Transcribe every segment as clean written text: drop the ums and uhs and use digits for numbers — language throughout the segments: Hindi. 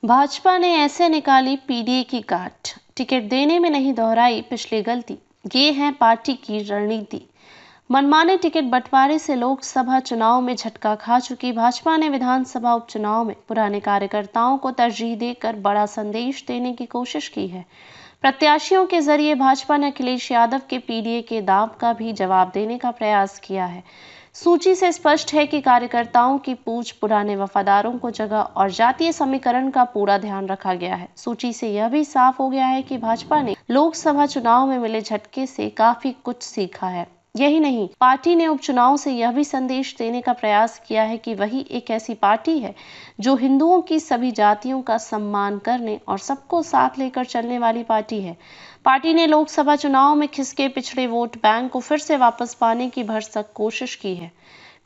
भाजपा ने ऐसे निकाली पीडीए की गांठ, टिकट देने में नहीं दोहराई पिछली गलती। ये है पार्टी की रणनीति। मनमाने टिकट बंटवारे से लोकसभा चुनाव में झटका खा चुकी भाजपा ने विधानसभा उपचुनाव में पुराने कार्यकर्ताओं को तरजीह देकर बड़ा संदेश देने की कोशिश की है। प्रत्याशियों के जरिए भाजपा ने अखिलेश यादव के पीडीए के दाव का भी जवाब देने का प्रयास किया है। सूची से स्पष्ट है कि कार्यकर्ताओं की पूछ पुराने वफादारों को जगह और जातीय समीकरण का पूरा ध्यान रखा गया है। सूची से यह भी साफ हो गया है कि भाजपा ने लोकसभा चुनाव में मिले झटके से काफी कुछ सीखा है। यही नहीं, पार्टी ने उपचुनाव से यह भी संदेश देने का प्रयास किया है कि वही एक ऐसी पार्टी है जो हिंदुओं की सभी जातियों का सम्मान करने और सबको साथ लेकर चलने वाली पार्टी है। पार्टी ने लोकसभा चुनाव में खिसके पिछड़े वोट बैंक को फिर से वापस पाने की भरसक कोशिश की है।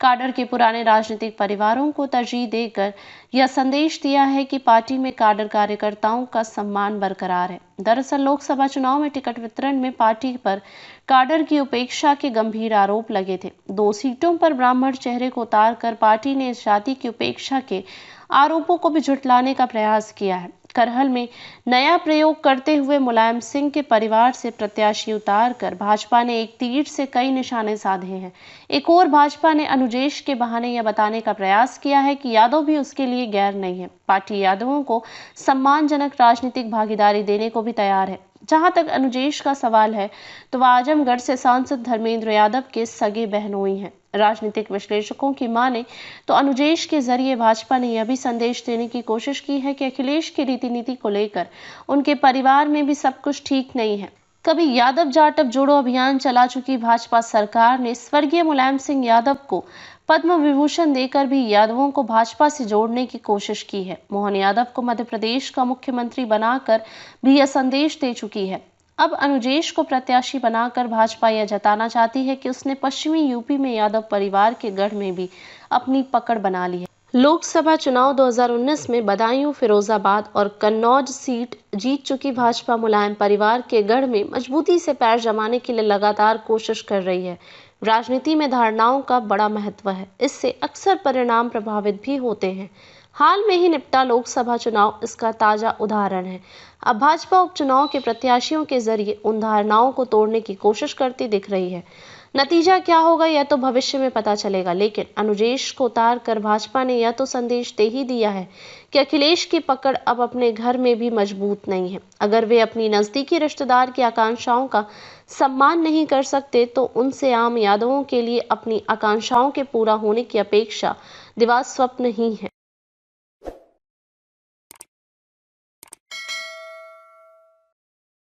काडर के पुराने राजनीतिक परिवारों को तरजीह देकर यह संदेश दिया है कि पार्टी में काडर कार्यकर्ताओं का सम्मान बरकरार है। दरअसल लोकसभा चुनाव में टिकट वितरण में पार्टी पर काडर की उपेक्षा के गंभीर आरोप लगे थे। 2 सीटों पर ब्राह्मण चेहरे को उतारकर पार्टी ने इस जाति की उपेक्षा के आरोपों को भी झुठलाने का प्रयास किया है। करहल में नया प्रयोग करते हुए मुलायम सिंह के परिवार से प्रत्याशी उतार कर भाजपा ने एक तीर से कई निशाने साधे हैं। एक और भाजपा ने अनुजेश के बहाने यह बताने का प्रयास किया है कि यादव भी उसके लिए गैर नहीं है। पार्टी यादवों को सम्मानजनक राजनीतिक भागीदारी देने को भी तैयार है। जहां तक अनुजेश का सवाल है तो वह आजमगढ़ से सांसद धर्मेंद्र यादव के सगे बहनोई हैं। राजनीतिक विश्लेषकों की माने तो अनुजेश के जरिए भाजपा ने यह भी संदेश देने की कोशिश की है कि अखिलेश की रीति को लेकर उनके परिवार में भी सब कुछ ठीक नहीं है। कभी यादव जाटव जोड़ो अभियान चला चुकी भाजपा सरकार ने स्वर्गीय मुलायम सिंह यादव को पद्म विभूषण देकर भी यादवों को भाजपा से जोड़ने की कोशिश की है। मोहन यादव को मध्य प्रदेश का मुख्यमंत्री बनाकर भी यह संदेश दे चुकी है। अब अनुजेश को प्रत्याशी बनाकर भाजपा यह जताना चाहती है कि उसने पश्चिमी यूपी में यादव परिवार के गढ़ में भी अपनी पकड़ बना ली है। लोकसभा चुनाव 2019 में बदायूं, फिरोजाबाद और कन्नौज सीट जीत चुकी भाजपा मुलायम परिवार के गढ़ में मजबूती से पैर जमाने के लिए लगातार कोशिश कर रही है। राजनीति में धारणाओं का बड़ा महत्व है, इससे अक्सर परिणाम प्रभावित भी होते हैं। हाल में ही निपटा लोकसभा चुनाव इसका ताजा उदाहरण है। अब भाजपा उपचुनाव के प्रत्याशियों के जरिए उन धारणाओं को तोड़ने की कोशिश करती दिख रही है। नतीजा क्या होगा यह तो भविष्य में पता चलेगा, लेकिन अनुजेश को उतार कर भाजपा ने यह तो संदेश दे ही दिया है कि अखिलेश की पकड़ अब अपने घर में भी मजबूत नहीं है। अगर वे अपनी नजदीकी रिश्तेदार की आकांक्षाओं का सम्मान नहीं कर सकते तो उनसे आम यादवों के लिए अपनी आकांक्षाओं के पूरा होने की अपेक्षा दिवा स्वप्न ही है।